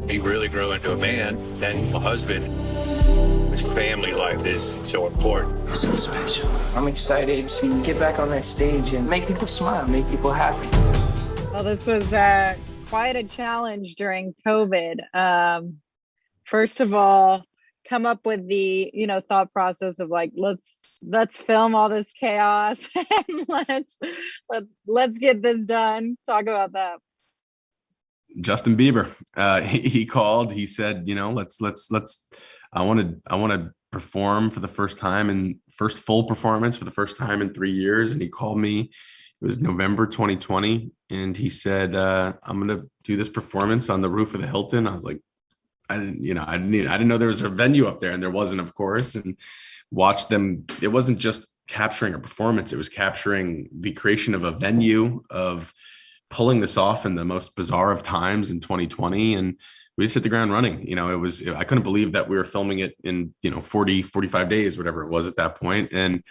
He really grew into a man, then a husband. His family life is so important. So special. I'm excited to get back on that stage and make people smile, make people happy. Well, this was quite a challenge during COVID. First of all, come up with the thought process of like let's film all this chaos and let's get this done. Talk about that. Justin Bieber, he called. He said, let's. I want to perform for the first time and first full performance for the first time in 3 years. And he called me. It was November 2020, and he said, "I'm going to do this performance on the roof of the Hilton." I was like, I didn't know there was a venue up there, and there wasn't, of course. And watched them. It wasn't just capturing a performance; it was capturing the creation of a venue, of pulling this off in the most bizarre of times in 2020. And we just hit the ground running. I couldn't believe that we were filming it in 40, 45 days, whatever it was at that point. And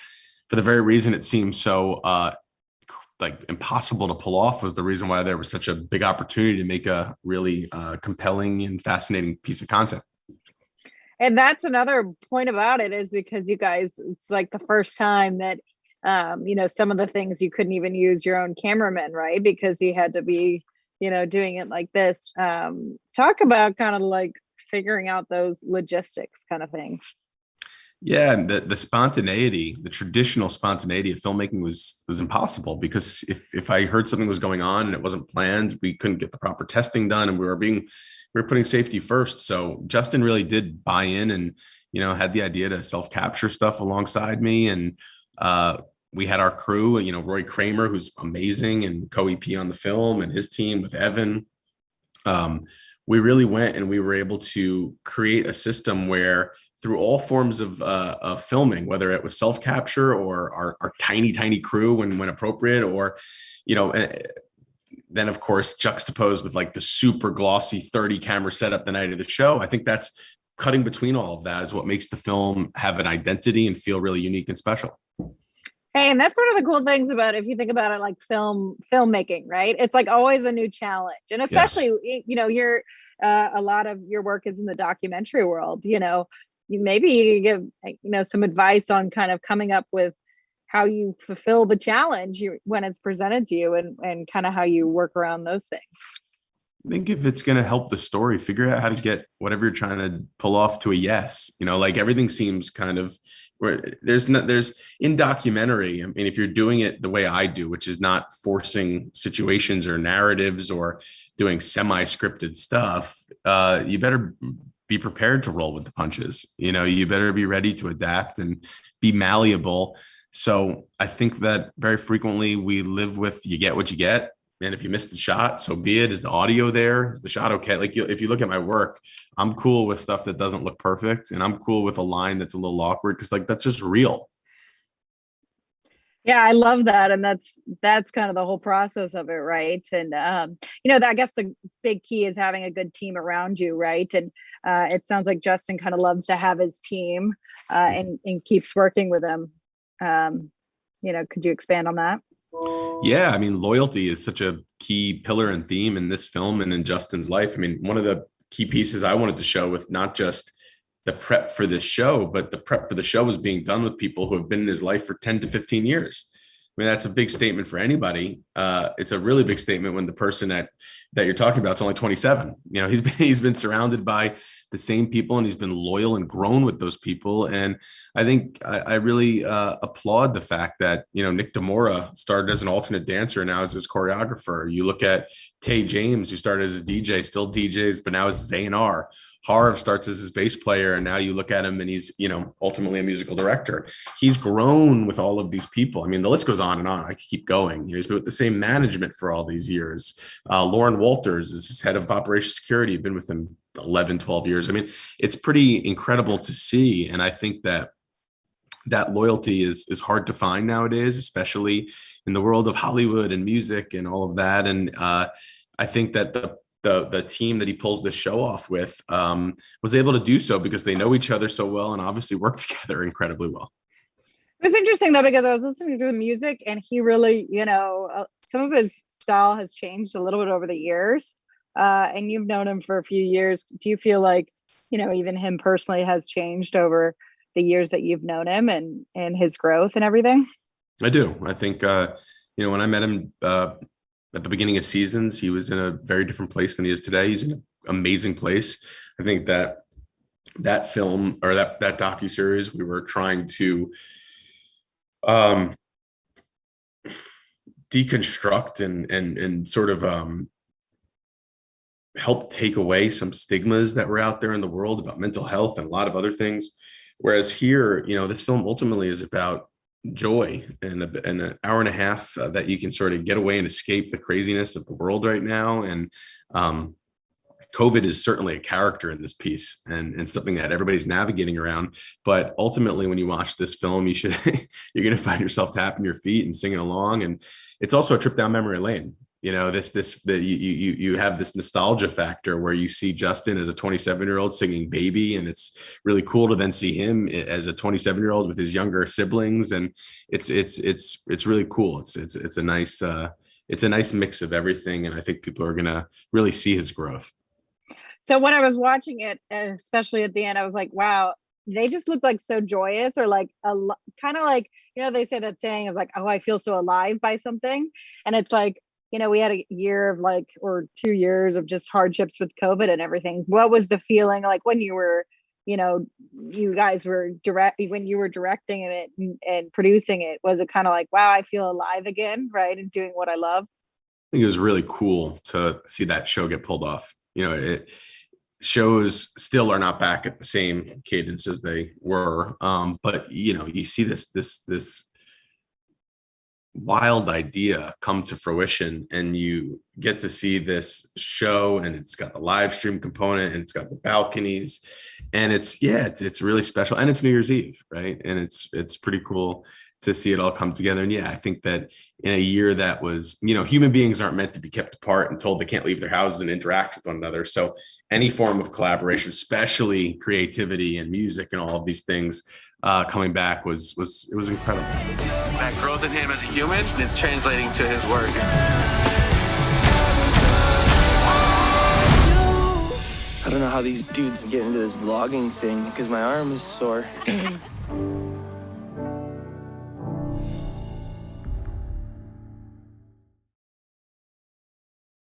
for the very reason it seemed so like impossible to pull off was the reason why there was such a big opportunity to make a really compelling and fascinating piece of content. And that's another point about it, is because you guys, it's like the first time that some of the things you couldn't even use your own cameraman, right? Because he had to be, doing it like this. Talk about kind of like figuring out those logistics kind of things. Yeah, the spontaneity, the traditional spontaneity of filmmaking was impossible, because if I heard something was going on and it wasn't planned, we couldn't get the proper testing done, and we were putting safety first. So Justin really did buy in and had the idea to self-capture stuff alongside me. And we had our crew, Roy Kramer, who's amazing and co-EP on the film, and his team with Evan. We really went and we were able to create a system where, through all forms of filming, whether it was self-capture or our tiny crew when appropriate, or, then of course juxtaposed with like the super glossy 30 camera setup the night of the show. I think that's cutting between all of that is what makes the film have an identity and feel really unique and special. Hey, and that's one of the cool things about, if you think about it, like filmmaking, right? It's like always a new challenge. And especially, you're a lot of your work is in the documentary world. Maybe you give some advice on kind of coming up with how you fulfill the challenge when it's presented to you, and kind of how you work around those things. I think if it's going to help the story, figure out how to get whatever you're trying to pull off to a yes. Like everything seems kind of where there's in documentary. I mean, if you're doing it the way I do, which is not forcing situations or narratives or doing semi-scripted stuff, you better be prepared to roll with the punches. You better be ready to adapt and be malleable. So I think that very frequently we live with, you get what you get. And if you miss the shot, so be it. Is the audio there? Is the shot okay? Like if you look at my work, I'm cool with stuff that doesn't look perfect. And I'm cool with a line that's a little awkward, because like, that's just real. Yeah, I love that. And that's kind of the whole process of it, right? And I guess the big key is having a good team around you, right? And it sounds like Justin kind of loves to have his team and keeps working with them. Could you expand on that? Yeah, I mean, loyalty is such a key pillar and theme in this film and in Justin's life. I mean, one of the key pieces I wanted to show, with not just the prep for this show, but the prep for the show was being done with people who have been in his life for 10 to 15 years. I mean, that's a big statement for anybody. It's a really big statement when the person that you're talking about is only 27. He's been surrounded by the same people, and he's been loyal and grown with those people. And I think I really applaud the fact that Nick DeMora started as an alternate dancer, now as his choreographer. You look at Tay James, who started as a DJ, still DJs, but now is his A&R. Harv starts as his bass player, and now you look at him and he's, ultimately a musical director. He's grown with all of these people. I mean, the list goes on and on. I could keep going. He's been with the same management for all these years. Lauren Walters is his head of operations security. Been with him 11, 12 years. I mean, it's pretty incredible to see. And I think that loyalty is hard to find nowadays, especially in the world of Hollywood and music and all of that. And I think that the team that he pulls this show off with was able to do so because they know each other so well and obviously work together incredibly well. It was interesting though, because I was listening to the music and he really, some of his style has changed a little bit over the years. and you've known him for a few years. Do you feel like, even him personally has changed over the years that you've known him and his growth and everything? I do. I think, when I met him at the beginning of seasons, he was in a very different place than he is today. He's in an amazing place. I think that film, or that docuseries, we were trying to deconstruct and sort of help take away some stigmas that were out there in the world about mental health and a lot of other things. Whereas here, this film ultimately is about joy and an hour and a half that you can sort of get away and escape the craziness of the world right now. And COVID is certainly a character in this piece and something that everybody's navigating around. But ultimately, when you watch this film, you're going to find yourself tapping your feet and singing along. And it's also a trip down memory lane. You have this nostalgia factor where you see Justin as a 27-year-old singing Baby, and it's really cool to then see him as a 27-year-old with his younger siblings, and it's really cool. It's a nice mix of everything, and I think people are gonna really see his growth. So when I was watching it, especially at the end, I was like, wow, they just look like so joyous, or like kind of like, they say that saying of like, oh, I feel so alive by something, and it's like, we had a year of or 2 years of just hardships with COVID and everything. What was the feeling like when you were, you guys were when you were directing it and producing it? Was it kind of like, wow, I feel alive again, right? And doing what I love? I think it was really cool to see that show get pulled off. Shows still are not back at the same cadence as they were. But you see this wild idea come to fruition, and you get to see this show, and it's got the live stream component, and it's got the balconies, and it's really special, and it's New Year's Eve, right? And it's pretty cool to see it all come together. And I think that in a year that was, human beings aren't meant to be kept apart and told they can't leave their houses and interact with one another. So any form of collaboration, especially creativity and music and all of these things, coming back was incredible. That growth in him as a human is translating to his work. I don't know how these dudes get into this vlogging thing because my arm is sore.